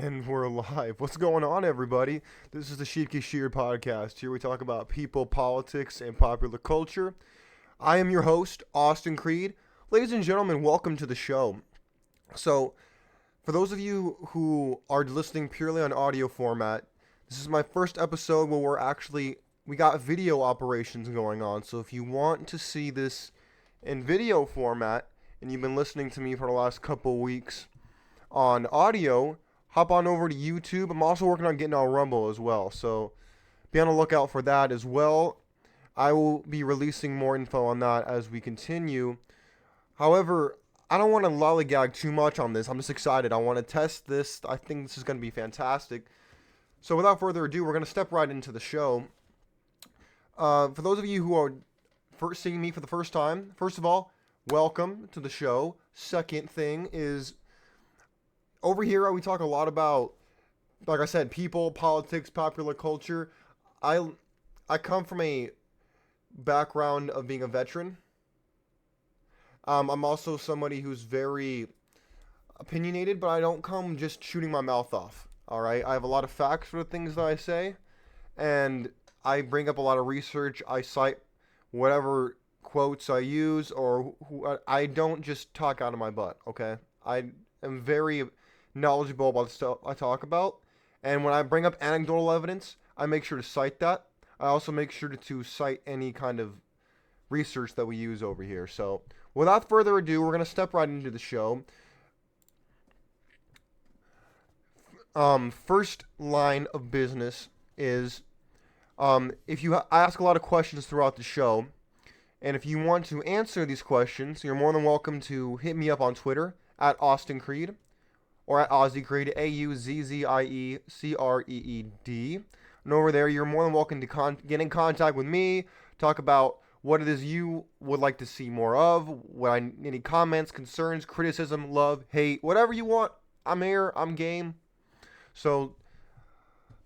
And we're live. What's going on, everybody? This is the Sheepkey Shear podcast. Here we talk about people, politics, and popular culture. I am your host, Austin Creed. Ladies and gentlemen, welcome to the show. So, for those of you who are listening purely on audio format, this is my first episode where we got video operations going on. So if you want to see this in video format, and you've been listening to me for the last couple weeks on audio, hop on over to YouTube. I'm also working on getting on Rumble as well, so be on the lookout for that as well. I will be releasing more info on that as we continue. However, I don't want to lollygag too much on this. I'm just excited. I want to test this. I think this is going to be fantastic. So without further ado, we're going to step right into the show. For those of you who are first seeing me for the first time, first of all, welcome to the show. Second thing is, over here, we talk a lot about, like I said, people, politics, popular culture. I come from a background of being a veteran. I'm also somebody who's very opinionated, but I don't come just shooting my mouth off. All right, I have a lot of facts for the things that I say, and I bring up a lot of research. I cite whatever quotes I use, or I don't just talk out of my butt. Okay, I am very knowledgeable about the stuff I talk about, and when I bring up anecdotal evidence, I make sure to cite that. I also make sure to cite any kind of research that we use over here. So without further ado, we're going to step right into the show. First line of business is, if you I ask a lot of questions throughout the show, and if you want to answer these questions, you're more than welcome to hit me up on Twitter at Austin Creed, or at Aussie Creed, AUZZIECREED. And over there, you're more than welcome to get in contact with me, talk about what it is you would like to see more of, any comments, concerns, criticism, love, hate, whatever you want. I'm here, I'm game. So,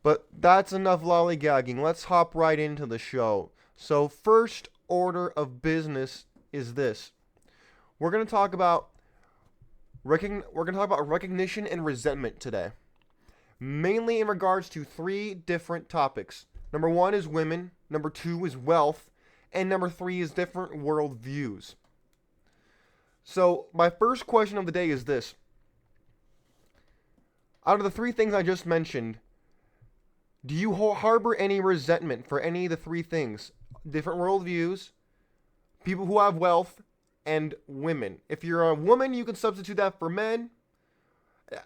but that's enough lollygagging. Let's hop right into the show. So, first order of business is this. We're going to talk about recognition and resentment today, mainly in regards to three different topics. Number one is women, number two is wealth, and number three is different worldviews. So my first question of the day is this. Out of the three things I just mentioned, do you harbor any resentment for any of the three things? Different worldviews, people who have wealth, and women. If you're a woman, you can substitute that for men.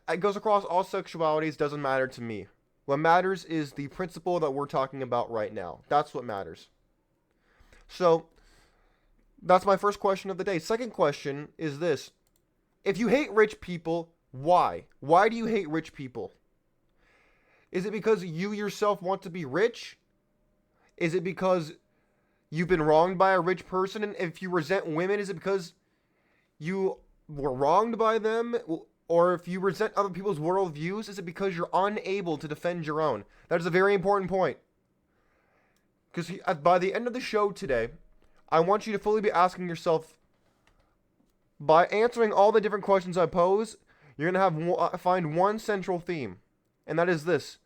It goes across all sexualities, doesn't matter to me. What matters is the principle that we're talking about right now. That's what matters. So, that's my first question of the day. Second question is this. If you hate rich people, why? Why do you hate rich people? Is it because you yourself want to be rich? Is it because you've been wronged by a rich person? And if you resent women, is it because you were wronged by them? Or if you resent other people's worldviews, is it because you're unable to defend your own? That is a very important point. Because by the end of the show today, I want you to fully be asking yourself, by answering all the different questions I pose, you're going to find one central theme. And that is this.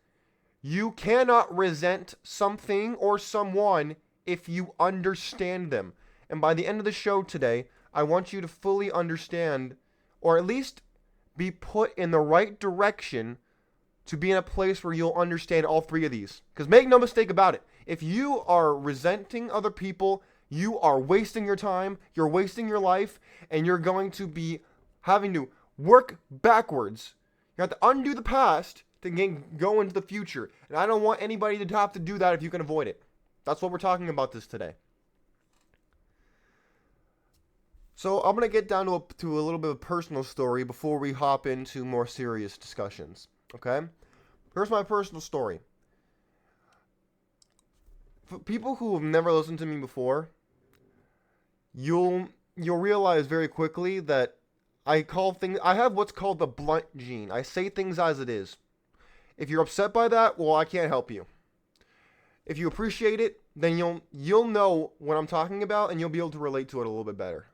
You cannot resent something or someone if you understand them. And by the end of the show today, I want you to fully understand, or at least be put in the right direction to be in a place where you'll understand all three of these. Because make no mistake about it, if you are resenting other people, you are wasting your time, you're wasting your life, and you're going to be having to work backwards. You have to undo the past to go into the future. And I don't want anybody to have to do that if you can avoid it. That's what we're talking about this today. So I'm going to get down to a little bit of a personal story before we hop into more serious discussions. Okay? Here's my personal story. For people who have never listened to me before, you'll realize very quickly that I have what's called the blunt gene. I say things as it is. If you're upset by that, well, I can't help you. If you appreciate it, then you'll know what I'm talking about, and you'll be able to relate to it a little bit better.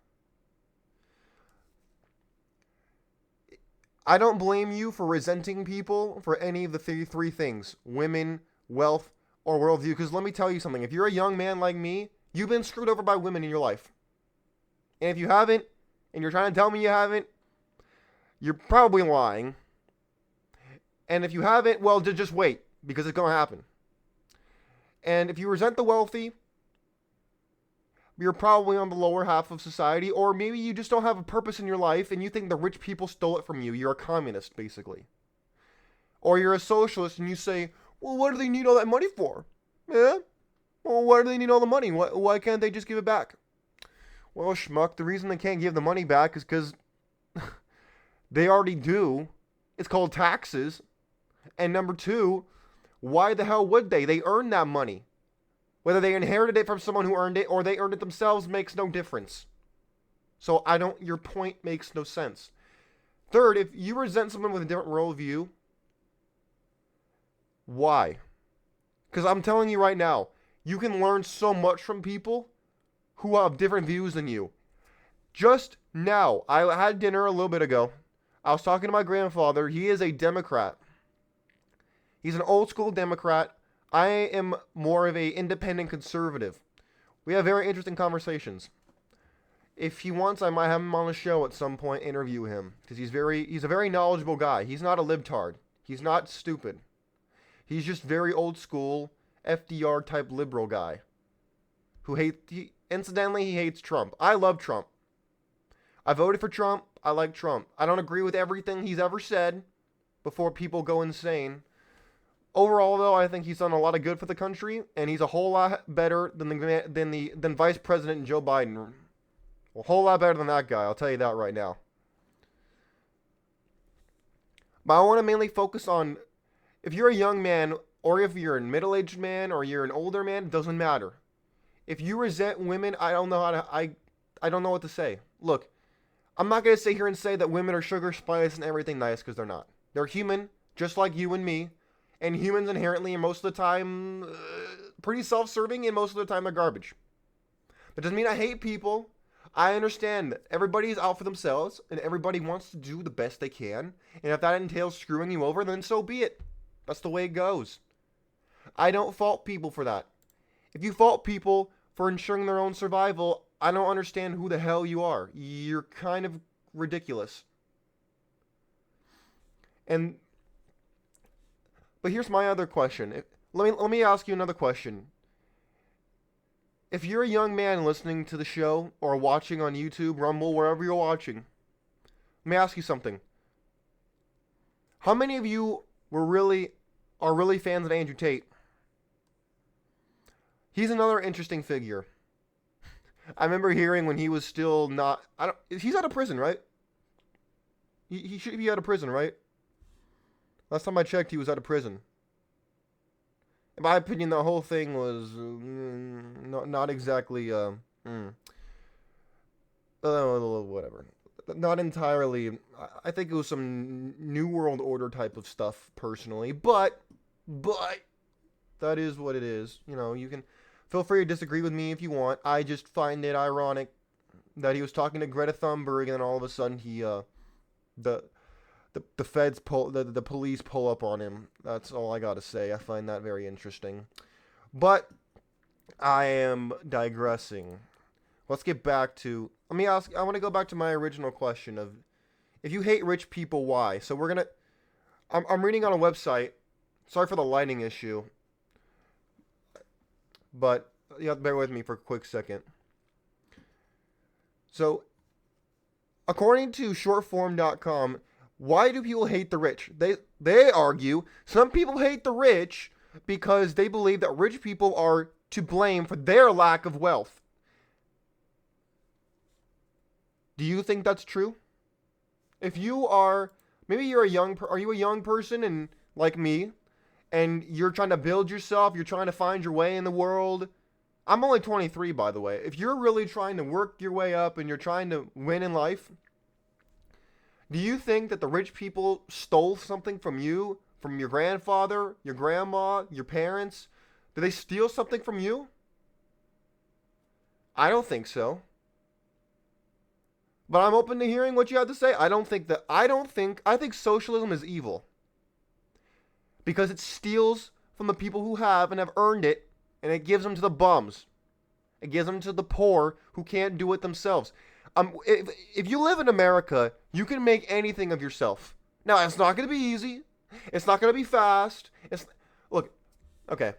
I don't blame you for resenting people for any of the three things: women, wealth, or worldview. Because let me tell you something. If you're a young man like me, you've been screwed over by women in your life. And if you haven't, and you're trying to tell me you haven't, you're probably lying. And if you haven't, well, just wait, because it's going to happen. And if you resent the wealthy, you're probably on the lower half of society, or maybe you just don't have a purpose in your life and you think the rich people stole it from you. You're a communist, basically. Or you're a socialist and you say, well, what do they need all that money for? Yeah? Well, why do they need all the money? Why can't they just give it back? Well, schmuck, the reason they can't give the money back is because they already do. It's called taxes. And number two, why the hell would they? They earned that money. Whether they inherited it from someone who earned it or they earned it themselves makes no difference. So your point makes no sense. Third, if you resent someone with a different worldview, why? Because I'm telling you right now, you can learn so much from people who have different views than you. Just now, I had dinner a little bit ago. I was talking to my grandfather. He is a Democrat. He's an old school Democrat. I am more of a independent conservative. We have very interesting conversations. If he wants, I might have him on the show at some point, interview him. Because he's a very knowledgeable guy. He's not a libtard. He's not stupid. He's just very old school, FDR type liberal guy. Incidentally, he hates Trump. I love Trump. I voted for Trump. I like Trump. I don't agree with everything he's ever said before people go insane. Overall, though, I think he's done a lot of good for the country, and he's a whole lot better than Vice President Joe Biden. A whole lot better than that guy, I'll tell you that right now. But I want to mainly focus on, if you're a young man, or if you're a middle-aged man, or you're an older man, it doesn't matter. If you resent women, I don't know what to say. Look, I'm not going to sit here and say that women are sugar, spice, and everything nice, because they're not. They're human, just like you and me. And humans inherently, and most of the time, pretty self-serving, and most of the time they're garbage. That doesn't mean I hate people. I understand that everybody's out for themselves, and everybody wants to do the best they can. And if that entails screwing you over, then so be it. That's the way it goes. I don't fault people for that. If you fault people for ensuring their own survival, I don't understand who the hell you are. You're kind of ridiculous. But here's my other question. Let me ask you another question. If you're a young man listening to the show or watching on YouTube, Rumble, wherever you're watching, let me ask you something. How many of you are really fans of Andrew Tate? He's another interesting figure. I remember hearing when he was still not. He's out of prison, right? He should be out of prison, right? Last time I checked, he was out of prison. In my opinion, the whole thing was not exactly, whatever. Not entirely. I think it was some New World Order type of stuff, personally. But that is what it is. You know, you can feel free to disagree with me if you want. I just find it ironic that he was talking to Greta Thunberg, and then all of a sudden the feds the police pull up on him. That's all I gotta say. I find that very interesting. But I am digressing. Let's get back to, I want to go back to my original question of, if you hate rich people, why? So I'm reading on a website. Sorry for the lighting issue. But you have to bear with me for a quick second. So, according to shortform.com, why do people hate the rich? They argue some people hate the rich because they believe that rich people are to blame for their lack of wealth. Do you think that's true? If you are, maybe you're are you a young person and like me, and you're trying to build yourself, you're trying to find your way in the world. I'm only 23, by the way. If you're really trying to work your way up and you're trying to win in life, do you think that the rich people stole something from you, from your grandfather, your grandma, your parents? Did they steal something from you? I don't think so. But I'm open to hearing what you have to say. I think socialism is evil. Because it steals from the people who have and have earned it, and it gives them to the bums. It gives them to the poor who can't do it themselves. If you live in America, you can make anything of yourself. Now, it's not going to be easy. It's not going to be fast. Look, okay.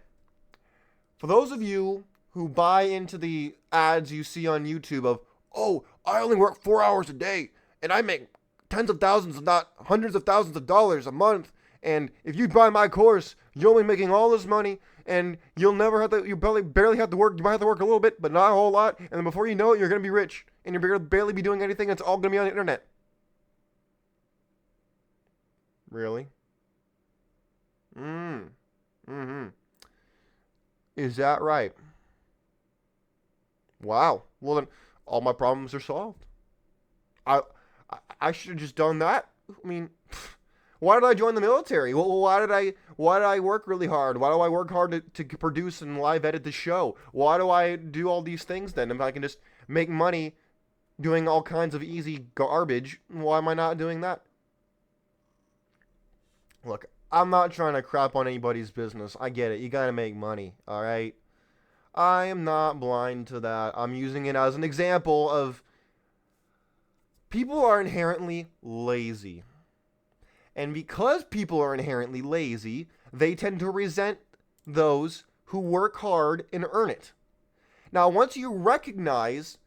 For those of you who buy into the ads you see on YouTube of, oh, I only work 4 hours a day, and I make tens of thousands, if not hundreds of thousands of dollars a month, and if you buy my course, you'll be making all this money, and you barely have to work. You might have to work a little bit, but not a whole lot, and then before you know it, you're going to be rich, and you're going to barely be doing anything. It's all going to be on the internet. Really? Mm-hmm. Is that right? Wow. Well, then all my problems are solved. I I should have just done that. I mean, why did I join the military? Well, why did I work really hard? Why do I work hard to produce and live edit the show? Why do I do all these things then? If I can just make money doing all kinds of easy garbage, why am I not doing that? Look, I'm not trying to crap on anybody's business. I get it. You gotta make money, alright? I am not blind to that. I'm using it as an example of people are inherently lazy. And because people are inherently lazy, they tend to resent those who work hard and earn it. Now, once you recognize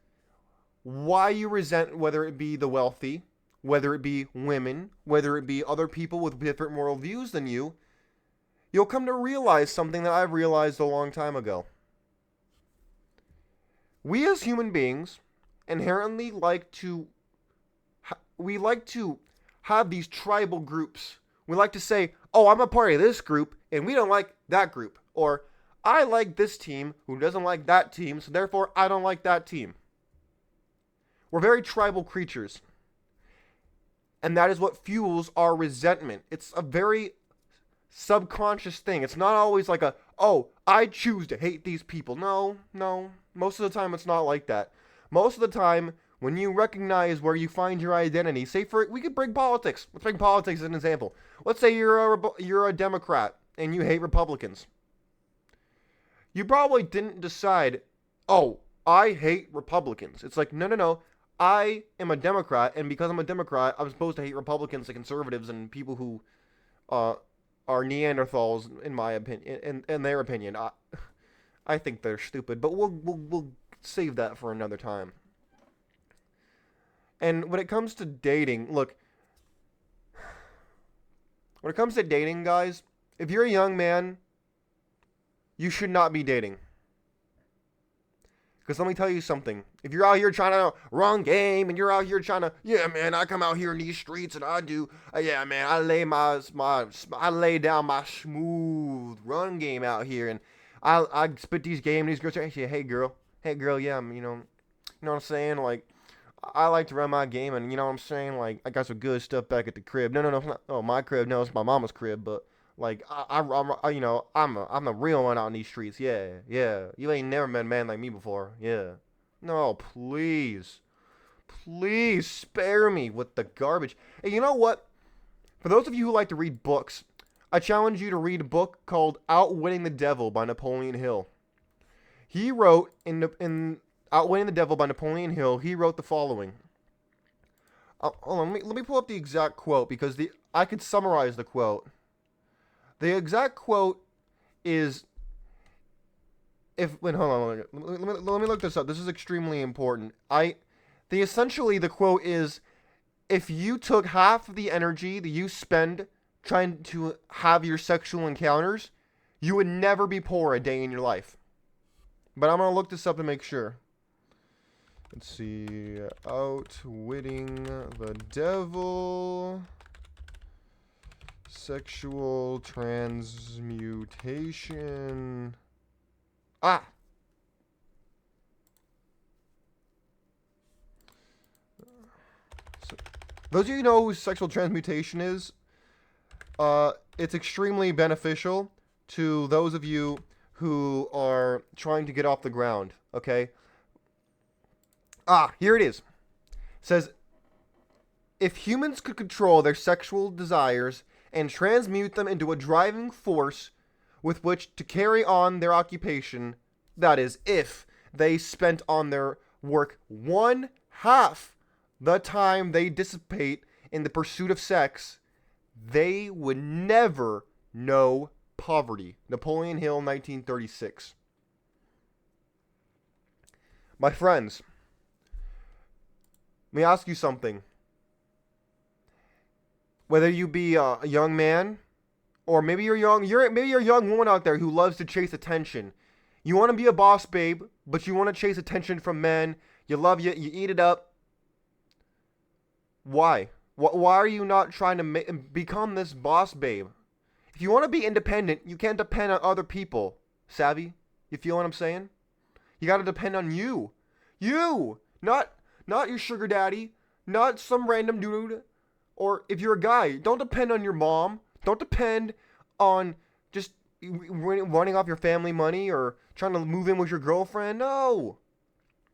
why you resent, whether it be the wealthy, whether it be women, whether it be other people with different worldviews than you, you'll come to realize something that I've realized a long time ago. We as human beings inherently like to have these tribal groups. We like to say, oh, I'm a part of this group, and we don't like that group. Or, I like this team who doesn't like that team, so therefore I don't like that team. We're very tribal creatures. And that is what fuels our resentment. It's a very subconscious thing. It's not always like oh, I choose to hate these people. No. Most of the time it's not like that. Most of the time, when you recognize where you find your identity, we could bring politics. Let's bring politics as an example. Let's say you're a Democrat and you hate Republicans. You probably didn't decide, oh, I hate Republicans. It's like, no. I am a Democrat, and because I'm a Democrat, I'm supposed to hate Republicans and conservatives and people who are Neanderthals, in my opinion, in their opinion. I think they're stupid, but we'll save that for another time. And when it comes to dating, look, when it comes to dating, guys, if you're a young man, you should not be dating. Because let me tell you something. If you're out here trying to run game and you're out here trying to, yeah, man, I come out here in these streets and I do, yeah, man, I lay down my smooth run game out here and I spit these game and these girls say, hey girl, yeah, you know what I'm saying? Like, I like to run my game and you know what I'm saying? Like, I got some good stuff back at the crib. No, it's not, oh, my crib, no, it's my mama's crib, but like, I'm the real one out in these streets. Yeah. You ain't never met a man like me before. Yeah. No, please spare me with the garbage. Hey, you know what? For those of you who like to read books, I challenge you to read a book called Outwitting the Devil by Napoleon Hill. He wrote in Outwitting the Devil by Napoleon Hill, he wrote the following. Hold on, let me pull up the exact quote because I could summarize the quote. The exact quote is, hold on, let me look this up. This is extremely important. Essentially the quote is, if you took half of the energy that you spend trying to have your sexual encounters, you would never be poor a day in your life. But I'm gonna look this up to make sure. Let's see, Outwitting the Devil. Sexual transmutation. So, those of you who know who sexual transmutation is, it's extremely beneficial to those of you who are trying to get off the ground, okay? Here it is. says, if humans could control their sexual desires and transmute them into a driving force with which to carry on their occupation, that is, if they spent on their work one half the time they dissipate in the pursuit of sex, they would never know poverty. Napoleon Hill, 1936. My friends, let me ask you something. Whether you be a young man, or maybe you're a young woman out there who loves to chase attention. You want to be a boss babe, but you want to chase attention from men. You eat it up. Why? Why are you not trying to become this boss babe? If you want to be independent, you can't depend on other people. Savvy? You feel what I'm saying? You got to depend on you. You! Not your sugar daddy. Not some random dude. Or if you're a guy, don't depend on your mom. Don't depend on just running off your family money or trying to move in with your girlfriend. No!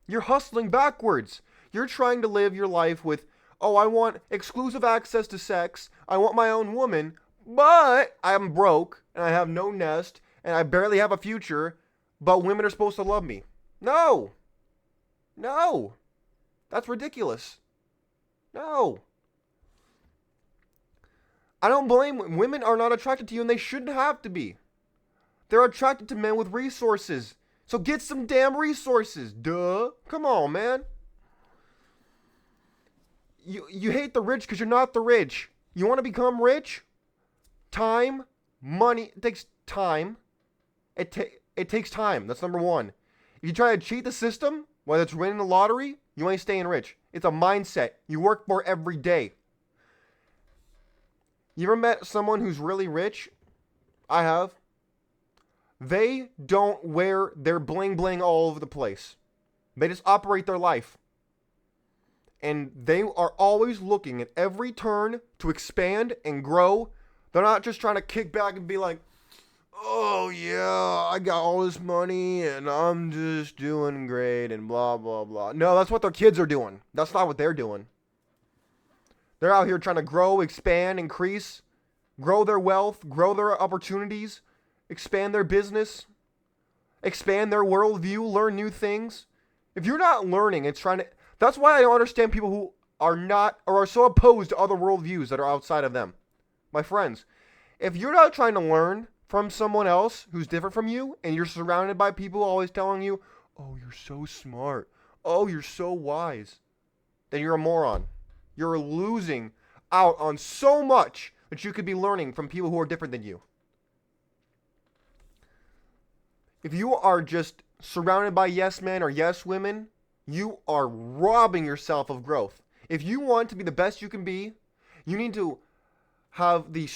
You're hustling backwards. You're trying to live your life with, oh, I want exclusive access to sex. I want my own woman. But I'm broke and I have no nest and I barely have a future. But women are supposed to love me. No! No! That's ridiculous. No! I don't blame women are not attracted to you and they shouldn't have to be. They're attracted to men with resources. So get some damn resources. Duh. Come on, man. You hate the rich because you're not the rich. You want to become rich? Time, money, it takes time. It takes time. That's number one. If you try to cheat the system, whether it's winning the lottery, you ain't staying rich. It's a mindset you work for every day. You ever met someone who's really rich? I have. They don't wear their bling bling all over the place. They just operate their life. And they are always looking at every turn to expand and grow. They're not just trying to kick back and be like, oh yeah, I got all this money and I'm just doing great and blah, blah, blah. No, that's what their kids are doing. That's not what they're doing. They're out here trying to grow, expand, increase, grow their wealth, grow their opportunities, expand their business, expand their worldview, learn new things. If you're not learning, it's trying to... That's why I don't understand people who are not or are so opposed to other worldviews that are outside of them. My friends, if you're not trying to learn from someone else who's different from you and you're surrounded by people always telling you, oh, you're so smart, oh, you're so wise, then you're a moron. You're losing out on so much that you could be learning from people who are different than you. If you are just surrounded by yes men or yes women, you are robbing yourself of growth. If you want to be the best you can be, you need to have the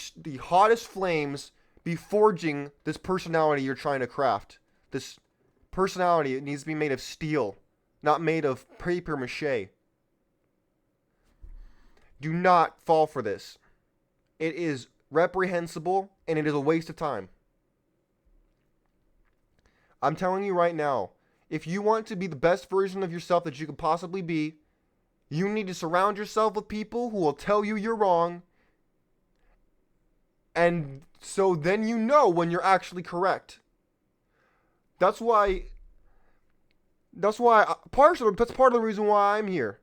hottest flames be forging this personality you're trying to craft. This personality, it needs to be made of steel, not made of paper mache. Do not fall for this. It is reprehensible and it is a waste of time. I'm telling you right now, if you want to be the best version of yourself that you could possibly be, you need to surround yourself with people who will tell you you're wrong. And so then you know when you're actually correct. That's part of the reason why I'm here.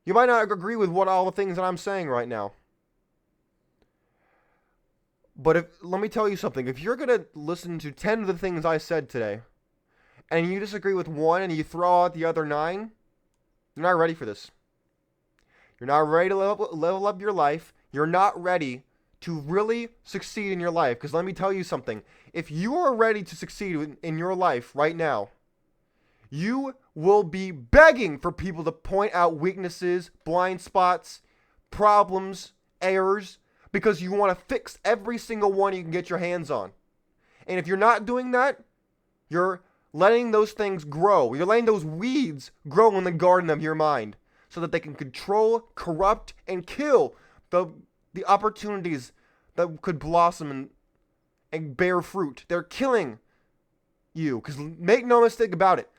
You might not agree with all the things that I'm saying right now. But let me tell you something. If you're going to listen to 10 of the things I said today, and you disagree with one and you throw out the other 9, you're not ready for this. You're not ready to level up your life. You're not ready to really succeed in your life. Because let me tell you something. If you are ready to succeed in your life right now, you will be begging for people to point out weaknesses, blind spots, problems, errors, because you want to fix every single one you can get your hands on. And if you're not doing that, you're letting those things grow. You're letting those weeds grow in the garden of your mind so that they can control, corrupt, and kill the opportunities that could blossom and bear fruit. They're killing you. Because make no mistake about it,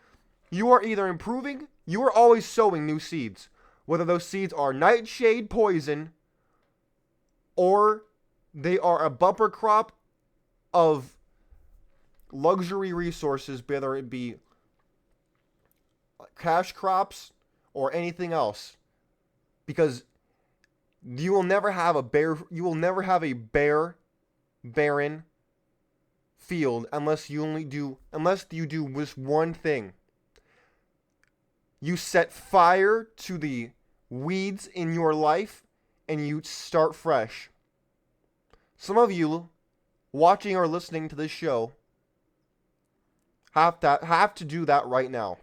you are either improving, you are always sowing new seeds. whether those seeds are nightshade poison or they are a bumper crop of luxury resources, whether it be cash crops or anything else. Because you will never have a barren field unless you do this one thing. You set fire to the weeds in your life and you start fresh. Some of you watching or listening to this show have to do that right now.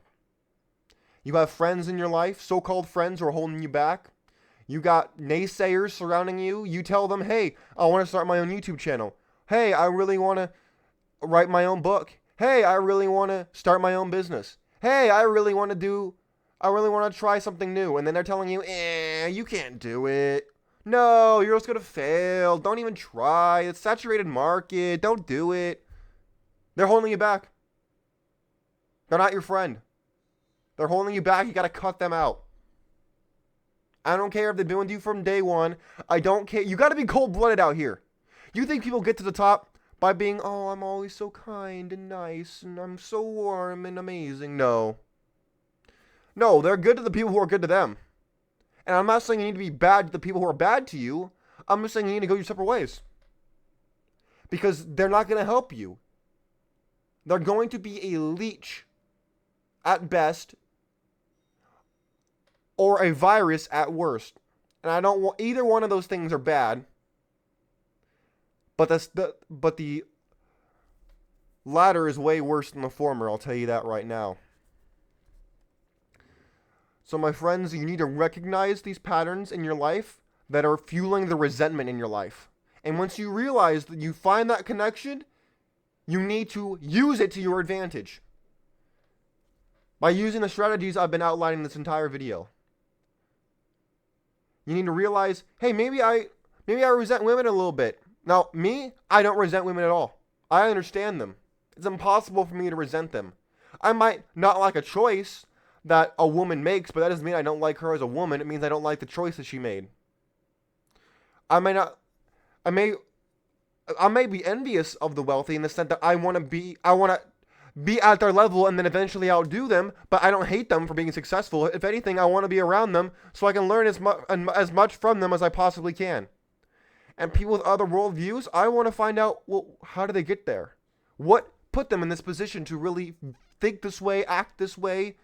You have friends in your life, so-called friends who are holding you back. You got naysayers surrounding you. You tell them, hey, I want to start my own YouTube channel. Hey, I really want to write my own book. Hey, I really want to start my own business. Hey, I really want to try something new. And then they're telling you, you can't do it. No, you're just going to fail. Don't even try. It's saturated market. Don't do it. They're holding you back. They're not your friend. They're holding you back. You got to cut them out. I don't care if they've been with you from day one. I don't care. You got to be cold-blooded out here. You think people get to the top by being, oh, I'm always so kind and nice and I'm so warm and amazing? No. No, they're good to the people who are good to them. And I'm not saying you need to be bad to the people who are bad to you. I'm just saying you need to go your separate ways. Because they're not going to help you. They're going to be a leech at best, or a virus at worst. And I don't want either one of those things are bad. But the latter is way worse than the former, I'll tell you that right now. So my friends, you need to recognize these patterns in your life that are fueling the resentment in your life. And once you realize that you find that connection, you need to use it to your advantage. By using the strategies I've been outlining this entire video. You need to realize, hey, maybe I resent women a little bit. Now, me, I don't resent women at all. I understand them. It's impossible for me to resent them. I might not like a choice that a woman makes, but that doesn't mean I don't like her as a woman. It means I don't like the choice that she made. I may be envious of the wealthy in the sense that I want to be at their level and then eventually outdo them, but I don't hate them for being successful. If anything, I want to be around them so I can learn as much from them as I possibly can. And people with other worldviews, I want to find out, well, how do they get there? What put them in this position to really think this way, act this way?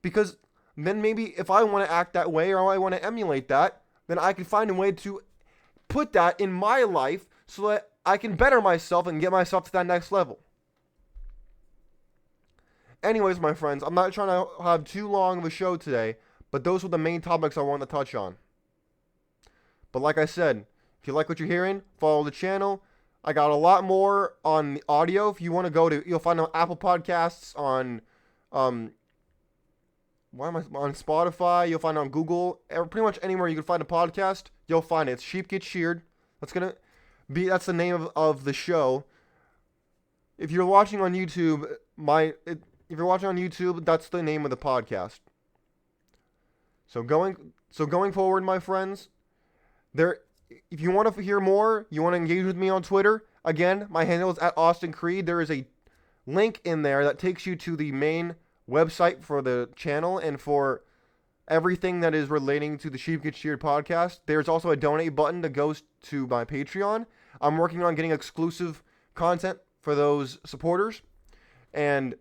Because then maybe if I want to act that way or I want to emulate that, then I can find a way to put that in my life so that I can better myself and get myself to that next level. Anyways, my friends, I'm not trying to have too long of a show today, but those were the main topics I wanted to touch on. But like I said, if you like what you're hearing, follow the channel. I got a lot more on the audio. If you want to go to, you'll find on Apple Podcasts, on Spotify, you'll find it on Google, pretty much anywhere you can find a podcast, you'll find it. It's Sheep Get Sheared. That's the name of the show. If you're watching on YouTube, that's the name of the podcast. So going forward, my friends, if you want to hear more, you want to engage with me on Twitter, again, my handle is @AustinCreed. There is a link in there that takes you to the main website for the channel and for everything that is relating to the Sheep Get Sheared podcast. There's also a donate button that goes to my Patreon. I'm working on getting exclusive content for those supporters, and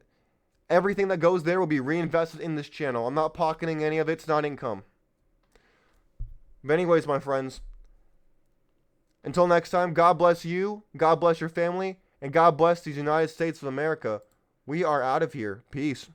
everything that goes there will be reinvested in this channel. I'm not pocketing any of it. It's not income. But anyways, my friends, until next time, God bless you, God bless your family, and God bless these United States of America. We are out of here. Peace.